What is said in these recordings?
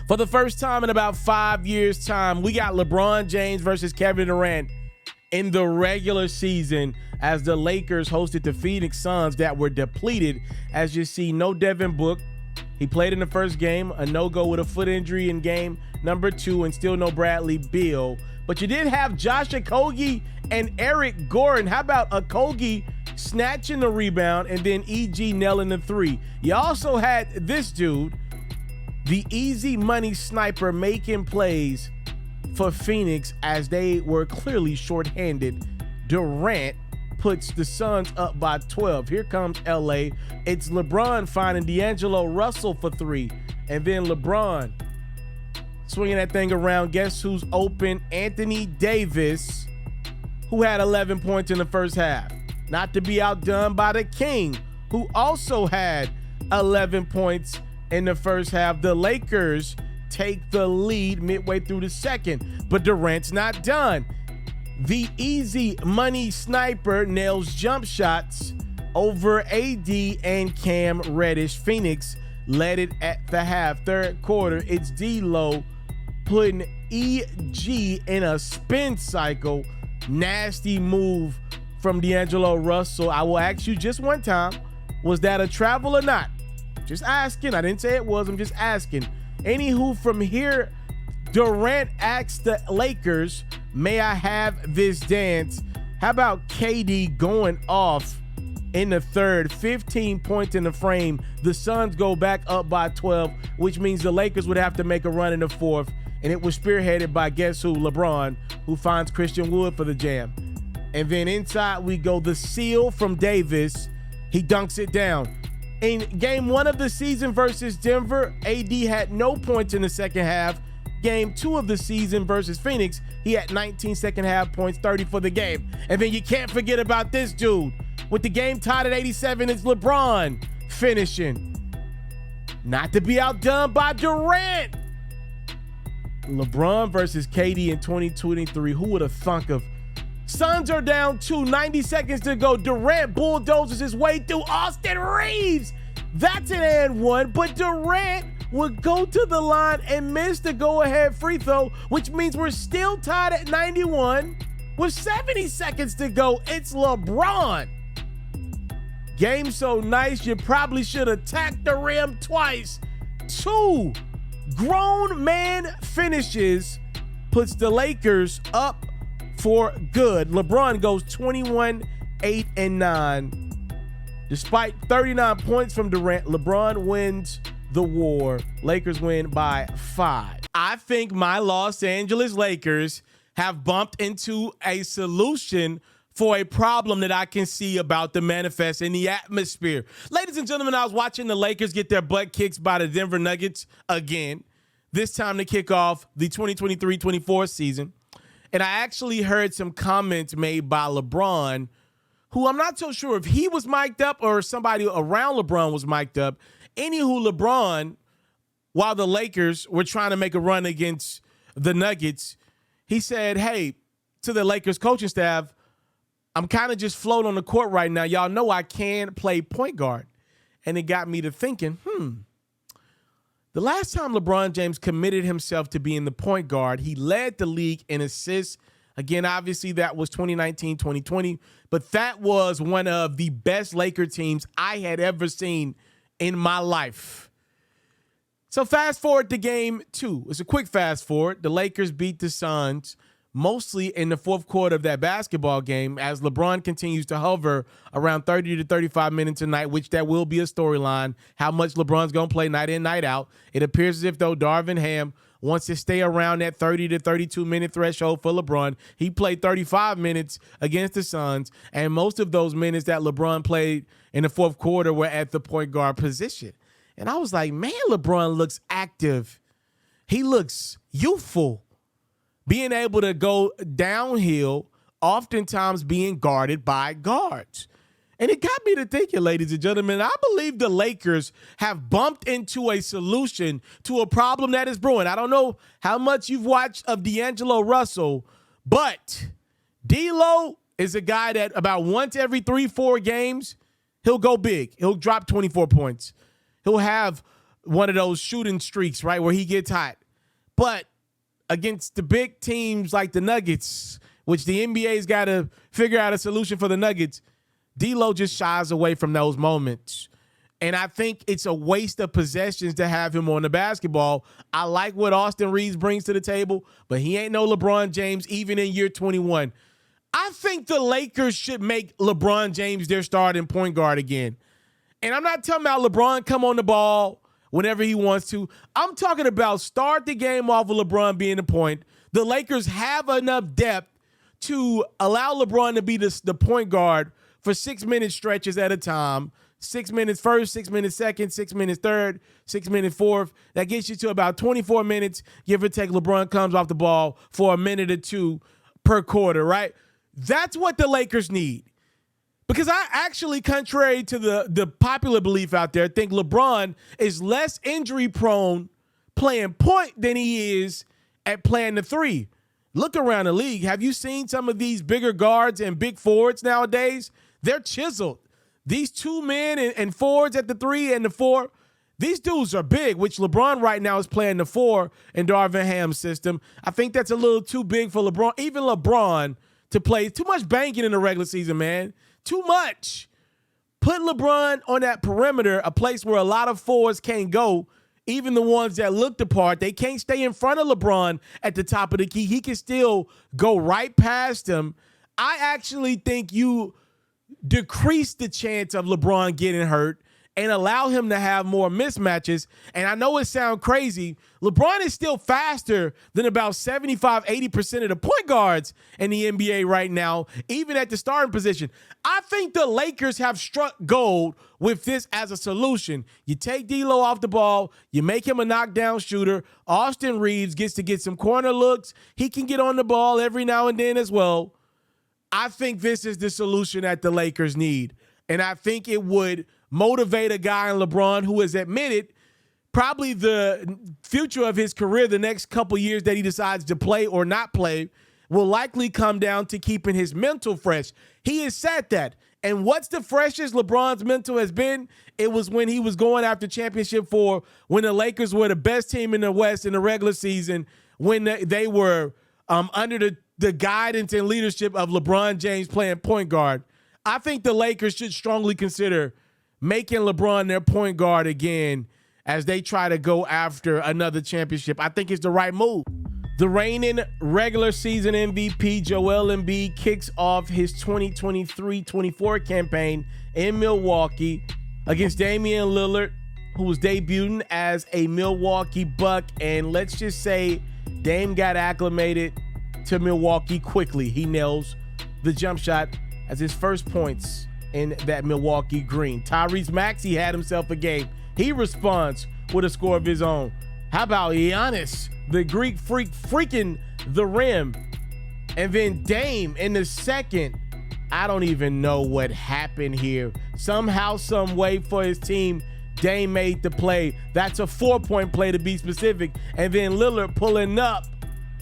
For the first time in about 5 years' time, we got LeBron James versus Kevin Durant in the regular season as the Lakers hosted the Phoenix Suns that were depleted. As you see, no Devin Book. He played in the first game, a no-go with a foot injury in game number 2, and still no Bradley Beal. But you did have Josh Okogie and Eric Gordon. How about Okogie snatching the rebound and then EG nailing the 3? You also had this dude, the easy money sniper, making plays for Phoenix as they were clearly shorthanded. Durant puts the Suns up by 12. Here comes LA. It's LeBron finding D'Angelo Russell for 3. And then LeBron swinging that thing around. Guess who's open? Anthony Davis, who had 11 points in the first half. Not to be outdone by the King, who also had 11 points in the first half. The Lakers take the lead midway through the second, but Durant's not done. The easy money sniper nails jump shots over AD and Cam Reddish. Phoenix led it at the half. Third quarter, it's D-Lo putting EG in a spin cycle. Nasty move from D'Angelo Russell. I will ask you just one time, was that a travel or not? Just asking. I didn't say it was. I'm just asking. Anywho, from here, Durant asks the Lakers, may I have this dance? How about KD going off in the third? 15 points in the frame. The Suns go back up by 12, which means the Lakers would have to make a run in the fourth. And it was spearheaded by guess who? LeBron, who finds Christian Wood for the jam. And then inside we go, the seal from Davis. He dunks it down. In game 1 of the season versus Denver, AD had no points in the second half. Game 2 of the season versus Phoenix, he had 19 second half points, 30 for the game. And then you can't forget about this dude. With the game tied at 87, it's LeBron finishing. Not to be outdone by Durant. LeBron versus KD in 2023. Who would have thunk of? Suns are down 2, 90 seconds to go. Durant bulldozes his way through Austin Reeves. That's an and one, but Durant would go to the line and miss the go-ahead free throw, which means we're still tied at 91 with 70 seconds to go. It's LeBron. Game so nice, you probably should attack the rim twice. 2 grown man finishes puts the Lakers up for good. LeBron goes 21, 8, and 9. Despite 39 points from Durant, LeBron wins the war. Lakers win by 5. I think my Los Angeles Lakers have bumped into a solution for a problem that I can see about to manifest in the atmosphere. Ladies and gentlemen, I was watching the Lakers get their butt kicked by the Denver Nuggets again, this time to kick off the 2023-24 season. And I actually heard some comments made by LeBron, who I'm not so sure if he was mic'd up or somebody around LeBron was mic'd up. Anywho, LeBron, while the Lakers were trying to make a run against the Nuggets, he said, hey, to the Lakers coaching staff, I'm kind of just floating on the court right now. Y'all know I can play point guard. And it got me to thinking, the last time LeBron James committed himself to being the point guard, he led the league in assists. Again, obviously, that was 2019, 2020. But that was one of the best Laker teams I had ever seen in my life. So fast forward to game 2. It's a quick fast forward. The Lakers beat the Suns mostly in the fourth quarter of that basketball game as LeBron continues to hover around 30 to 35 minutes a night, which that will be a storyline, how much LeBron's going to play night in, night out. It appears as if, though, Darvin Ham wants to stay around that 30 to 32-minute threshold for LeBron. He played 35 minutes against the Suns, and most of those minutes that LeBron played in the fourth quarter were at the point guard position. And I was like, man, LeBron looks active. He looks youthful. Being able to go downhill, oftentimes being guarded by guards. And it got me to thinking, ladies and gentlemen, I believe the Lakers have bumped into a solution to a problem that is brewing. I don't know how much you've watched of D'Angelo Russell, but D-Lo is a guy that about once every 3-4 games, he'll go big. He'll drop 24 points. He'll have one of those shooting streaks, right, where he gets hot. But against the big teams like the Nuggets, which the NBA's got to figure out a solution for the Nuggets, D'Lo just shies away from those moments. And I think it's a waste of possessions to have him on the basketball. I like what Austin Reeves brings to the table, but he ain't no LeBron James even in year 21. I think the Lakers should make LeBron James their starting point guard again. And I'm not talking about LeBron come on the ball whenever he wants to. I'm talking about start the game off with LeBron being the point. The Lakers have enough depth to allow LeBron to be the point guard for 6-minute stretches at a time. 6 minutes first, 6 minutes second, 6 minutes third, 6 minutes fourth. That gets you to about 24 minutes, give or take. LeBron comes off the ball for a minute or two per quarter, right? That's what the Lakers need. Because I actually, contrary to the popular belief out there, think LeBron is less injury prone playing point than he is at playing the three. Look around the league. Have you seen some of these bigger guards and big forwards nowadays? They're chiseled. These two men and forwards at the 3 and the 4, these dudes are big, which LeBron right now is playing the 4 in Darvin Ham's system. I think that's a little too big for LeBron, even LeBron, to play. Too much banking in the regular season, man. Too much. Put LeBron on that perimeter, a place where a lot of forwards can't go, even the ones that look the part. They can't stay in front of LeBron at the top of the key. He can still go right past him. I actually think you decrease the chance of LeBron getting hurt and allow him to have more mismatches. And I know it sounds crazy. LeBron is still faster than about 75-80% of the point guards in the NBA right now, even at the starting position. I think the Lakers have struck gold with this as a solution. You take D'Lo off the ball, you make him a knockdown shooter. Austin Reeves gets to get some corner looks. He can get on the ball every now and then as well. I think this is the solution that the Lakers need. And I think it would motivate a guy in LeBron who has admitted probably the future of his career, the next couple years that he decides to play or not play, will likely come down to keeping his mental fresh. He has said that. And what's the freshest LeBron's mental has been? It was when he was going after championship 4, when the Lakers were the best team in the West in the regular season, when they were under the guidance and leadership of LeBron James playing point guard. I think the Lakers should strongly consider making LeBron their point guard again as they try to go after another championship. I think it's the right move. The reigning regular season MVP, Joel Embiid, kicks off his 2023-24 campaign in Milwaukee against Damian Lillard, who was debuting as a Milwaukee Buck. And let's just say Dame got acclimated to Milwaukee quickly. He nails the jump shot as his first points in that Milwaukee green. Tyrese Maxey had himself a game. He responds with a score of his own. How about Giannis, the Greek freak, freaking the rim? And then Dame in the second. I don't even know what happened here. Somehow, some way for his team, Dame made the play. That's a 4-point play to be specific. And then Lillard pulling up.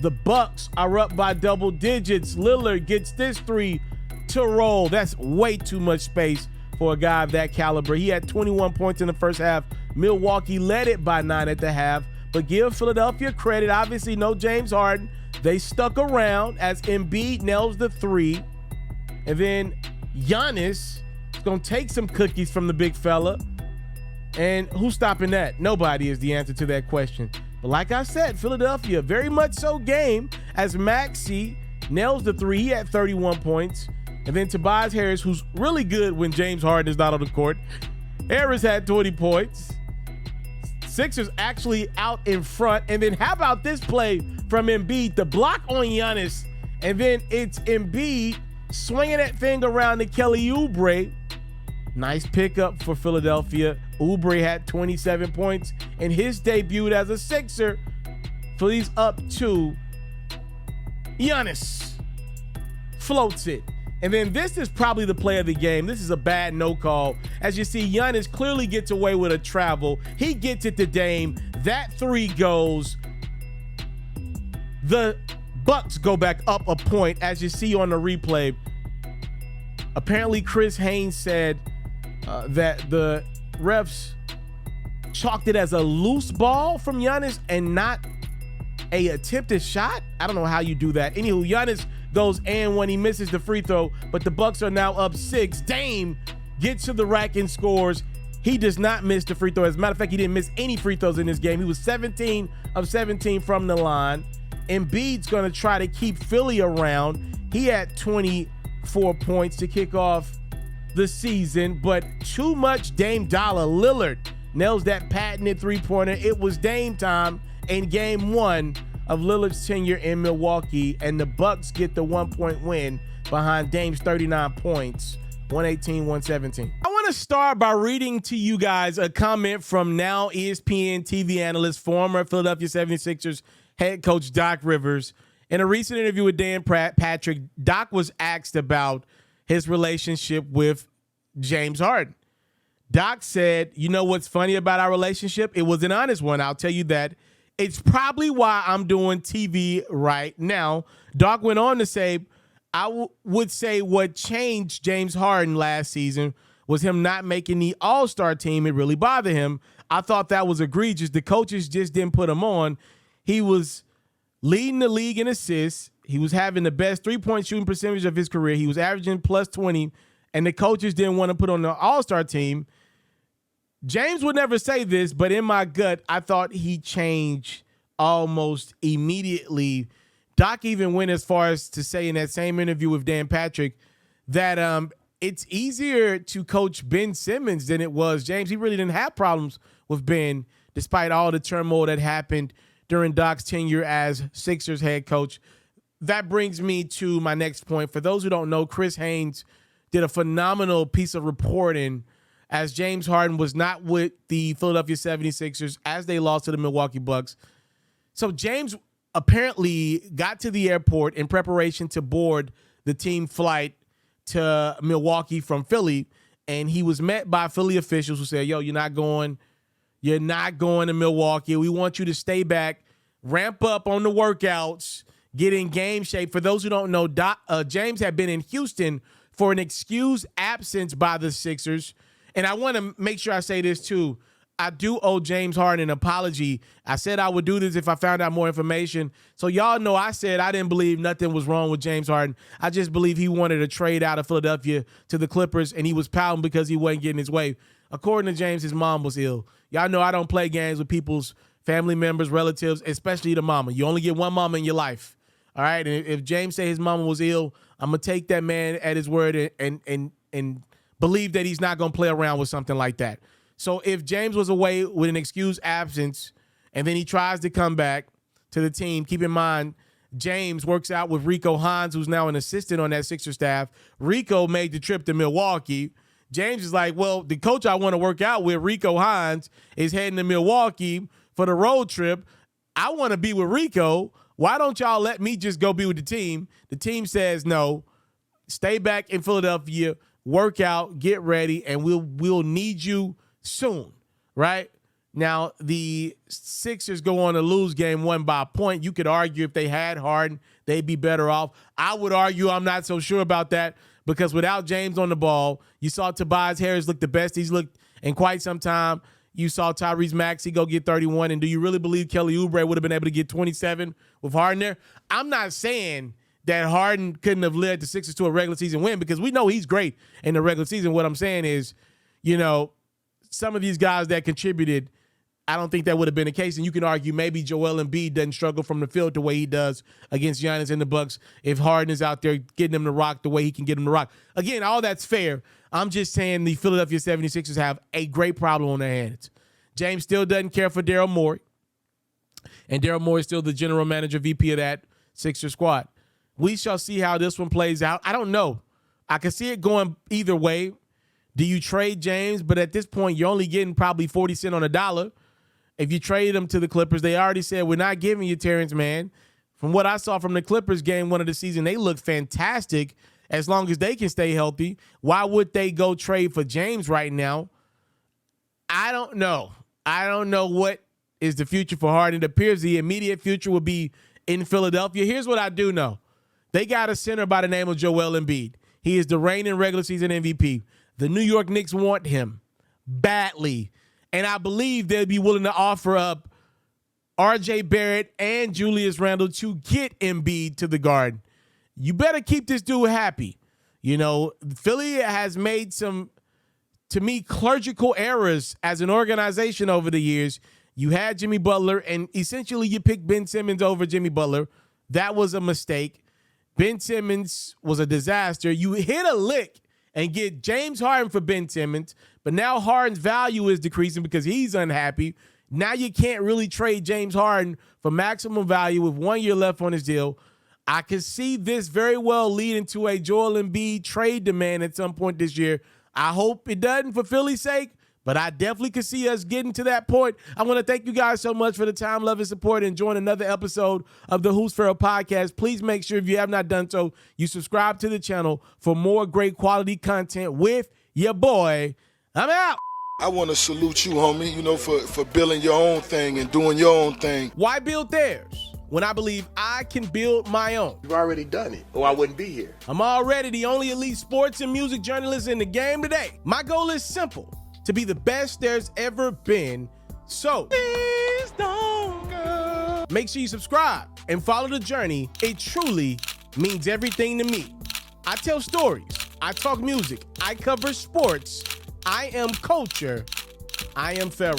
The Bucks are up by double digits. Lillard gets this 3 to roll. That's way too much space for a guy of that caliber. He had 21 points in the first half. Milwaukee led it by 9 at the half. But give Philadelphia credit. Obviously, no James Harden. They stuck around as Embiid nails the 3. And then Giannis is going to take some cookies from the big fella. And who's stopping that? Nobody is the answer to that question. But like I said, Philadelphia, very much so game as Maxey nails the 3. He had 31 points. And then Tobias Harris, who's really good when James Harden is not on the court. Harris had 20 points. Sixers actually out in front. And then how about this play from Embiid? The block on Giannis. And then it's Embiid swinging that thing around to Kelly Oubre. Nice pickup for Philadelphia. Oubre had 27 points in his debut as a Sixer. Philly's up 2. Giannis floats it. And then this is probably the play of the game. This is a bad no call. As you see, Giannis clearly gets away with a travel. He gets it to Dame. That 3 goes. The Bucks go back up a point, as you see on the replay. Apparently, Chris Haynes said that the refs chalked it as a loose ball from Giannis and not a attempted shot. I don't know how you do that. Anywho, Giannis goes and when he misses the free throw, but the Bucks are now up 6. Dame gets to the rack and scores. He does not miss the free throw. As a matter of fact, he didn't miss any free throws in this game. He was 17 of 17 from the line. Embiid's going to try to keep Philly around. He had 24 points to kick off the season, but too much Dame Dollar. Lillard nails that patented three-pointer. It was Dame time in game 1 of Lillard's tenure in Milwaukee, and the Bucks get the 1-point win behind Dame's 39 points, 118-117. I want to start by reading to you guys a comment from now ESPN TV analyst, former Philadelphia 76ers head coach Doc Rivers. In a recent interview with Dan Patrick, Doc was asked about his relationship with James Harden. Doc said, you know what's funny about our relationship? It was an honest one. I'll tell you that. It's probably why I'm doing TV right now. Doc went on to say, I would say what changed James Harden last season was him not making the All-Star team. It really bothered him. I thought that was egregious. The coaches just didn't put him on. He was leading the league in assists. He was having the best three-point shooting percentage of his career. He was averaging plus 20, and the coaches didn't want to put on the All-Star team. James would never say this, but in my gut, I thought he changed almost immediately. Doc even went as far as to say in that same interview with Dan Patrick that it's easier to coach Ben Simmons than it was James. He really didn't have problems with Ben, despite all the turmoil that happened during Doc's tenure as Sixers head coach. That brings me to my next point. For those who don't know, Chris Haynes did a phenomenal piece of reporting as James Harden was not with the Philadelphia 76ers as they lost to the Milwaukee Bucks. So James apparently got to the airport in preparation to board the team flight to Milwaukee from Philly, and he was met by Philly officials who said, yo, you're not going to Milwaukee. We want you to stay back, ramp up on the workouts, get in game shape. For those who don't know, James had been in Houston for an excused absence by the Sixers. And I want to make sure I say this too. I do owe James Harden an apology. I said I would do this if I found out more information. So y'all know I said I didn't believe nothing was wrong with James Harden. I just believe he wanted to trade out of Philadelphia to the Clippers, and he was pouting because he wasn't getting his way. According to James, his mom was ill. Y'all know I don't play games with people's family members, relatives, especially the mama. You only get one mama in your life. All right? And if James said his mama was ill, I'm going to take that man at his word and believe that he's not going to play around with something like that. So if James was away with an excused absence and then he tries to come back to the team, keep in mind, James works out with Rico Hines, who's now an assistant on that Sixer staff. Rico made the trip to Milwaukee. James is like, well, the coach I want to work out with, Rico Hines, is heading to Milwaukee for the road trip. I want to be with Rico. Why don't y'all let me just go be with the team? The team says no. Stay back in Philadelphia. Work out, get ready, and we'll need you soon, right? Now, the Sixers go on to lose game 1 by a point. You could argue if they had Harden, they'd be better off. I would argue I'm not so sure about that because without James on the ball, you saw Tobias Harris look the best he's looked in quite some time. You saw Tyrese Maxey go get 31, and do you really believe Kelly Oubre would have been able to get 27 with Harden there? I'm not saying that Harden couldn't have led the Sixers to a regular season win because we know he's great in the regular season. What I'm saying is, you know, some of these guys that contributed, I don't think that would have been the case. And you can argue maybe Joel Embiid doesn't struggle from the field the way he does against Giannis and the Bucks if Harden is out there getting him to rock the way he can get him to rock. Again, all that's fair. I'm just saying the Philadelphia 76ers have a great problem on their hands. James still doesn't care for Daryl Morey. And Daryl Morey is still the general manager, VP of that Sixer squad. We shall see how this one plays out. I don't know. I can see it going either way. Do you trade James? But at this point, you're only getting probably 40 cents on a dollar. If you trade him to the Clippers, they already said, we're not giving you Terrence Mann. From what I saw from the Clippers game 1 of the season, they look fantastic as long as they can stay healthy. Why would they go trade for James right now? I don't know. I don't know what is the future for Harden. It appears the immediate future will be in Philadelphia. Here's what I do know. They got a center by the name of Joel Embiid. He is the reigning regular season MVP. The New York Knicks want him badly. And I believe they'd be willing to offer up RJ Barrett and Julius Randle to get Embiid to the Garden. You better keep this dude happy. You know, Philly has made some, to me, clerical errors as an organization over the years. You had Jimmy Butler, and essentially you picked Ben Simmons over Jimmy Butler. That was a mistake. Ben Simmons was a disaster. You hit a lick and get James Harden for Ben Simmons, but now Harden's value is decreasing because he's unhappy. Now you can't really trade James Harden for maximum value with 1 year left on his deal. I can see this very well leading to a Joel Embiid trade demand at some point this year. I hope it doesn't for Philly's sake, but I definitely could see us getting to that point. I want to thank you guys so much for the time, love, and support, and enjoying another episode of the Who's Pharaoh podcast. Please make sure, if you have not done so, you subscribe to the channel for more great quality content with your boy. I'm out. I want to salute you, homie, you know, for building your own thing and doing your own thing. Why build theirs when I believe I can build my own? You've already done it, or I wouldn't be here. I'm already the only elite sports and music journalist in the game today. My goal is simple, to be the best there's ever been. So please don't go. Make sure you subscribe and follow the journey. It truly means everything to me. I tell stories. I talk music. I cover sports. I am culture. I am Pharaoh.